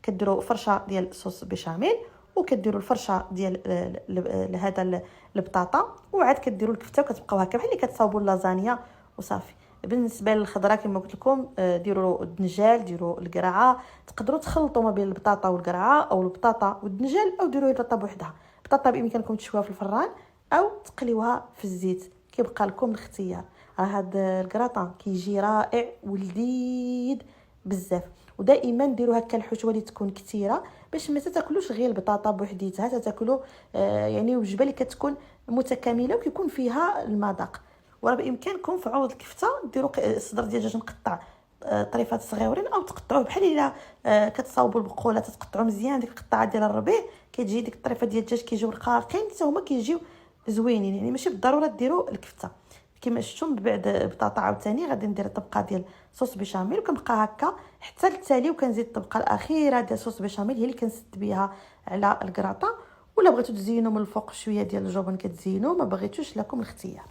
كديروا فرشه ديال صوص بيشاميل وكديروا الفرشه ديال هذا البطاطا، وعاد كديروا الكفته وكتبقاو هكا بحال اللي كتصاوبوا اللازانيا وصافي. بالنسبه للخضره كما قلت لكم ديروا الدنجال، ديروا القرعه، تقدروا تخلطوا ما بين البطاطا والقرعه او البطاطا والدنجال، او ديروا البطاطا بوحدها. البطاطا بامكانكم تشويوها في الفران او تقليوها في الزيت، كيبقى لكم الاختيار. راه هذا الكراطان كيجي رائع ولذيذ بزاف. ودائما ديروا هكا الحشوه اللي تكون كثيره باش ما تاكلوش غير البطاطا بوحديتها، تاكلوا يعني وجبه اللي كتكون متكامله وكيكون فيها المذاق. وراه بامكانكم في عوض الكفته ديروا صدر ديال الدجاج مقطع طريفات صغيورين، او تقطعوه بحال الا كتصاوبوا البقوله تقطعوا مزيان ديك القطعه ديال الربيع، كتجي ديك الطريفات ديال الدجاج كيجيو رقاقين حتى هما كيجيو زوينين. يعني ماشي بالضروره ديروا الكفته. كما شفتوا من بعد بطاطا عاوتاني غادي ندير طبقه ديال صوص بيشاميل وكنبقى هكا حتى للتالي، وكنزيد الطبقه الاخيره ديال صوص بيشاميل هي اللي كنسد بها على الكراطه. ولا بغيتو تزينوا من الفوق شويه ديال الجبن كتزينوا، ما بغيتوش لكم الاختيار.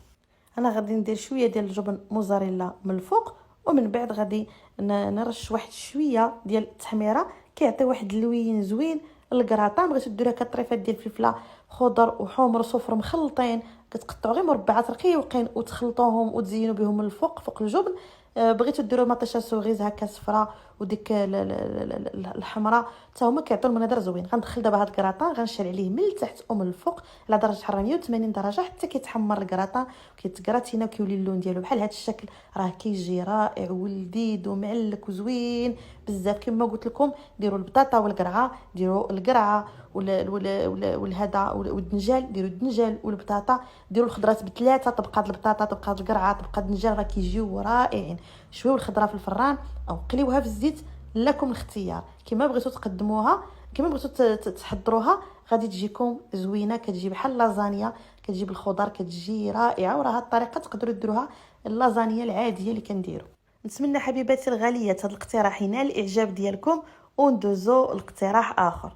انا غادي ندير شويه ديال الجبن موزاريلا من الفوق، ومن بعد غادي نرش واحد شويه ديال التحميره كيعطي واحد اللوين زوين للكراطه. بغيتو ديروها كطريفات ديال الفلفله خضر وحمر وصفر مخلطين، كتقطعوا غير مربعات رقيقين وتخلطوهم وتزينوا بهم من الفوق فوق الجبن. بغيتو ديروا مطيشه سوغيز هكا صفراء وديك الحمراء حتى هما كيعطيو المنظر زوين. غندخل دابا هاد الكراطان غنشعل عليه من التحت ومن الفوق على درجه حراره 180 درجه حتى كيتحمر الكراطان كيتكراتينا وكيولي اللون ديالو بحال هاد الشكل. راه كيجي رائع ولذيذ ومعلك وزوين بزاف. كما قلت لكم ديروا البطاطا والقرعه، ديروا القرعه والهذا والدنجال، ديروا الدنجال والبطاطا، ديروا الخضرات بثلاثه طبقات البطاطا طبقات القرعه طبقات الدنجال، راه كيجيو رائعين. شويو الخضره في الفران او قليوها في الزيت، لكم الاختيار كما بغيتو تقدموها كما بغيتو تحضروها. غادي تجيكم زوينه، كتجي بحال لازانيا، كتجي بالخضر كتجي رائعه. وراه هاد الطريقه تقدروا ديروها اللازانيا العاديه اللي كنديرو. نتمنى حبيباتي الغاليات هاد الاقتراح ينال الاعجاب ديالكم، وندوزو لاقتراح اخر.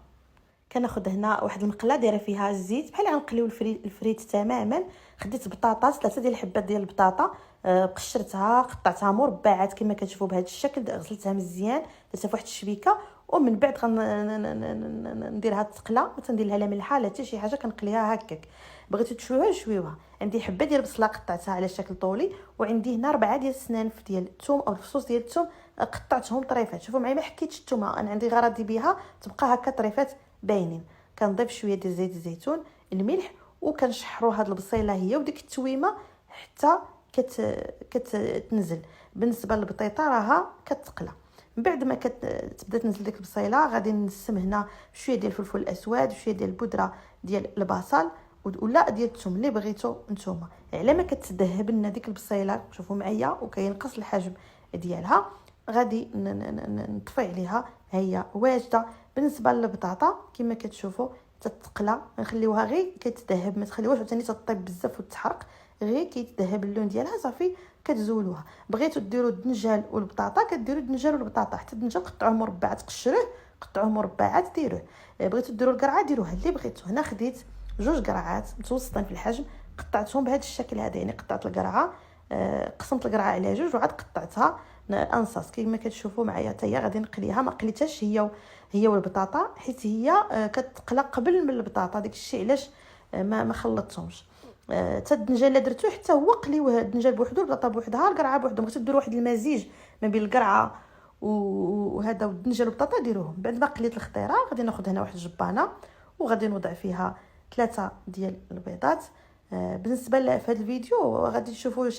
كناخذ هنا واحد المقله دايره فيها الزيت بحال غنقليو الفريت تماما. خديت بطاطا 3 ديال الحبات ديال البطاطا قشرتها قطعتها مربعات كما كتشوفوا بهذا الشكل، غسلتها مزيان درتها فواحد الشبيكه، ومن بعد نديرها التقله، ما تندير لها لا ملحه لا حتى شي حاجه، كنقليها هكاك. بغيتو تشويوها شويوها. عندي حبه ديال البصله قطعتها على شكل طولي، وعندي هنا 4 ديال السنانف ديال الثوم او الفصوص ديال الثوم قطعتهم طريفات. شوفوا معايا ما حكيتش الثومه، انا عندي غرضي بها تبقى هكا طريفات باينين. كنضيف شويه ديال زيت الزيتون، الملح، وكنشحروا هاد البصيله هي وديك التويمه حتى كتنزل. بالنسبه للبطيطه راها كتقلى. من بعد ما كتبدا تنزل ديك البصيله غادي نسم هنا شويه ديال الفلفل الاسود وشويه ديال البودره ديال البصل ولا ديال الثوم اللي بغيتو نتوما. على ما كتذهب لنا ديك البصيله شوفوا معايا وكينقص الحجم ديالها، غادي نطفي عليها. هي واجده. بالنسبه للبطاطا كما كتشوفوا تتقلى، نخليوها غير كتذهب، ما تخليوهاش عاوتاني تطيب بزاف وتحرق، غير كيتذهب اللون ديالها صافي كتزولوها. بغيتو ديروا الدنجال والبطاطا كديروا الدنجال والبطاطا، حتى الدنجال قطعوه مربعات، قشروه قطعوه مربعات ديروه. بغيتو ديروا القرعه ديروها اللي بغيتو. هنا خديت 2 قرعات متوسطين في الحجم، قطعتهم بهذا الشكل هذا، يعني قطعت القرعه، قسمت القرعه على 2 وعاد قطعتها انصاص كما كتشوفوا معايا. حتى هي غادي نقليها، ما قليتهاش هي والبطاطا حيت هي كتقلى قبل من البطاطا، داك الشيء علاش ما خلطتهمش. حتى الدنجال اللي درتو حتى هو قليوه، الدنجال بوحدو البطاطا بوحدها القرعه بوحدهم. بغيتو ديروا واحد المزيج ما بين القرعه وهذا والدنجال والبطاطا ديروهم. بعد ما قليت الخضيره غادي ناخذ هنا واحد الجبانه وغادي نوضع فيها 3 ديال البيضات. بالنسبه في هذا الفيديو غادي تشوفوا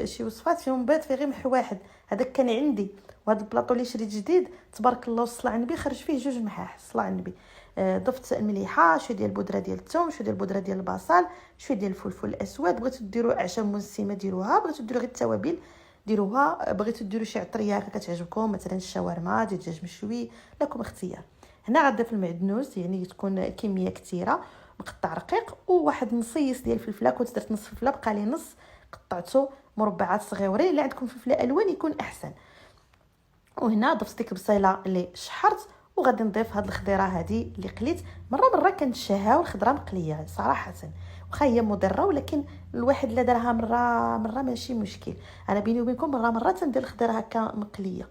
شي وصفات فيهم بيض في غير محل واحد، هذاك كان عندي. وهذا البلاطو اللي شريت جديد تبارك الله والصلاه على النبي خرج فيه 2 محاح، الصلاه على النبي. ضفت المليحه، شويه ديال البودره ديال الثوم، شويه ديال البودره ديال البصل، شويه ديال الفلفل الاسود. بغيتو ديروا اعشاب منسمه ديروها، بغيتو ديروا غير التوابل ديروها، بغيتو ديروا شي عطريه هكا كتعجبكم مثلا الشاورما ديال الدجاج مشوي، لكم اختيار. هنا غنضيف المعدنوس، يعني تكون كميه كثيره، مقطع رقيق، وواحد نصيص ديال الفلفله. كنت درت نص فلفله بقى لي نص، قطعته مربعات صغيورين. الا عندكم فلفله الوان يكون احسن. وهنا ضفت ديك البصيله اللي شحرت، وغادي نضيف هاد الخضيره هذه اللي قليت. مره كنتشهاو الخضره مقليه صراحه، واخا هي مضره، ولكن الواحد الا دارها مره ماشي مشكل. انا بيني وبينكم مره تندير الخضيره هكا مقليه،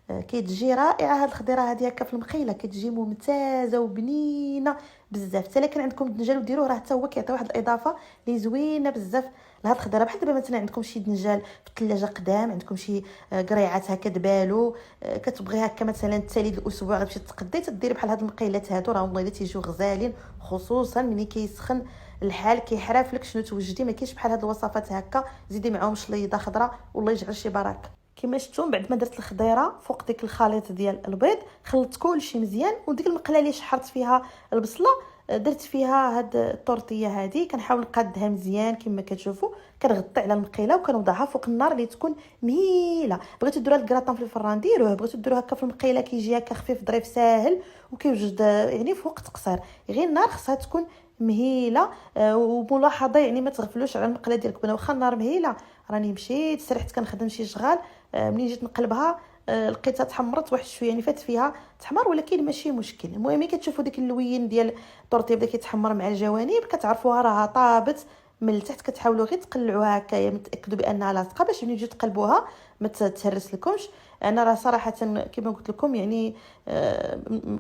كتجي رائعه هاد الخضيره هذه هكا في المقيله، كتجي ممتازه وبنينه بزاف. حتى الا كان عندكم الدنجال وديروه راه حتى هو كيعطي واحد الاضافه اللي زوينه بزاف لهاد الخضيره. بحال دابا مثلا عندكم شي دنجال في الثلاجه قدام، عندكم شي قريعات هكا دبالو، كتبغي هكا مثلا تالي الاسبوع غتمشي تقدي، تديري بحال هاد المقيلات هادو، راه والله الا تيجيو غزالين، خصوصا ملي كيسخن الحال كيحرف لك شنو توجدي. ما كاينش بحال هاد الوصفات هكا، زيدي معاهم شليضه خضراء والله يجعل شي بركه. كما شفتوا بعد ما درت الخضيره فوق ديك الخليط ديال البيض، خلطت كلشي مزيان، وديك المقله اللي شحرت فيها البصله درت فيها هاد الطورطيه هذه. كنحاول نقادها مزيان كما كتشوفوا، كنغطي على المقيله وكنوضعها فوق النار اللي تكون مهيله. بغيتو ديروها الكراطون في الفران ديروه، بغيتو ديروها هكا في المقيله كيجي هكا خفيف ظريف ساهل وكيوجد يعني في وقت قصير. غير النار خصها تكون مهيله. وملاحظه يعني ما تغفلوش على المقله ديالكم، واخا النار مهيله راني مشيت سرحت كنخدم شي شغال، ملي جيت نقلبها لقيتها تحمرت واحد شويه، يعني فات فيها تحمر ولكن ماشي مشكل. المهم كتشوفوا ديك اللوين ديال الطورطيه بدا كيتحمر مع الجوانب، كتعرفوها راها طابت من التحت. كتحاولوا غير تقلعوها هكايا متاكدوا بانها لاصقه باش ملي تجيو تقلبوها ما تتهرس لكمش. انا راه صراحه كما قلت لكم يعني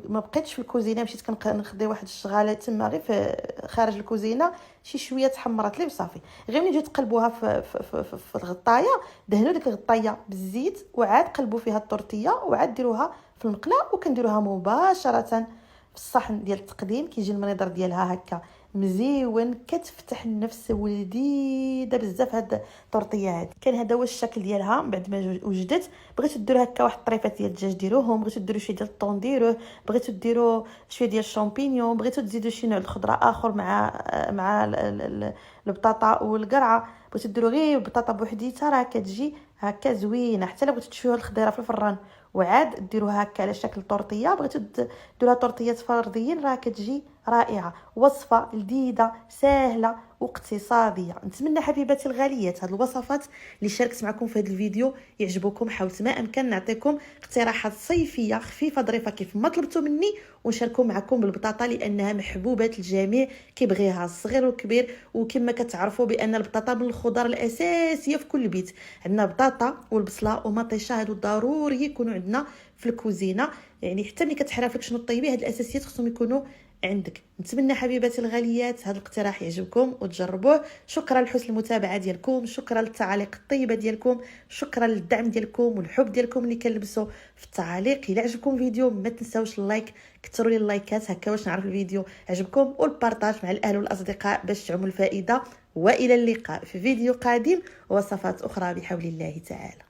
ما بقيتش في الكوزينه، مشيت كنخدي واحد الشغاله تما غير في خارج الكوزينه، شي شويه تحمرت لي وصافي. غير ملي تجيو تقلبوها في الغطايه، دهنوا ديك الغطايه بالزيت وعاد قلبوا فيها الطورطيه وعاد ديروها في المقله، وكنديروها مباشره في الصحن ديال التقديم. كيجي المنظر ديالها هكا مزيون، كتفتح النفس ولذيذه بزاف هاد الطورطيه هادي. كان هذا هو الشكل ديالها بعد ما وجدت. بغيتو ديروا هكا واحد الطريفات ديال الدجاج ديروهم، بغيتو ديروا شويه ديال الطون ديروه، بغيتو ديروا شويه ديال الشامبينيون، بغيتو تزيدوا شي نوع الخضره اخر مع البطاطا والقرعه، بغيتو ديروا غير البطاطا بوحديتها راه كتجي هكا زوينه. حتى الا بغيتو تشويوها الخضيره في الفران وعاد ديروها هكا على شكل طورطيه، بغيتو ديروها طورطيات فرديين راه كتجي رائعه، وصفه لذيذه سهله واقتصاديه. نتمنى حبيباتي الغاليات هاد الوصفات اللي شاركت معكم في هذا الفيديو يعجبوكم. حاولت ما امكن نعطيكم اقتراحات صيفيه خفيفه ظريفه كيف ما طلبتوا مني، ونشاركوا معكم بالبطاطا لانها محبوبه الجميع، كيبغيها الصغير والكبير. وكما كتعرفوا بان البطاطا من الخضر الاساسيه في كل بيت. عندنا بطاطا والبصله ومطيشه، هادو ضروري يكونوا عندنا في الكوزينه، يعني حتى ملي كتحرف لك شنو طيبي هاد الاساسيات خصهم يكونوا عندك. نتمنى حبيباتي الغاليات هذا الاقتراح يعجبكم وتجربوه. شكرا لحسن المتابعه ديالكم، شكرا للتعاليق الطيبه ديالكم، شكرا للدعم ديالكم والحب ديالكم اللي كنلبسوا في التعاليق. الا عجبكم الفيديو ما تنساوش اللايك، كثروا لي اللايكات هكا باش نعرف الفيديو عجبكم، والبارطاج مع الاهل والاصدقاء باش تعموا الفائده. والى اللقاء في فيديو قادم ووصفات اخرى بحول الله تعالى.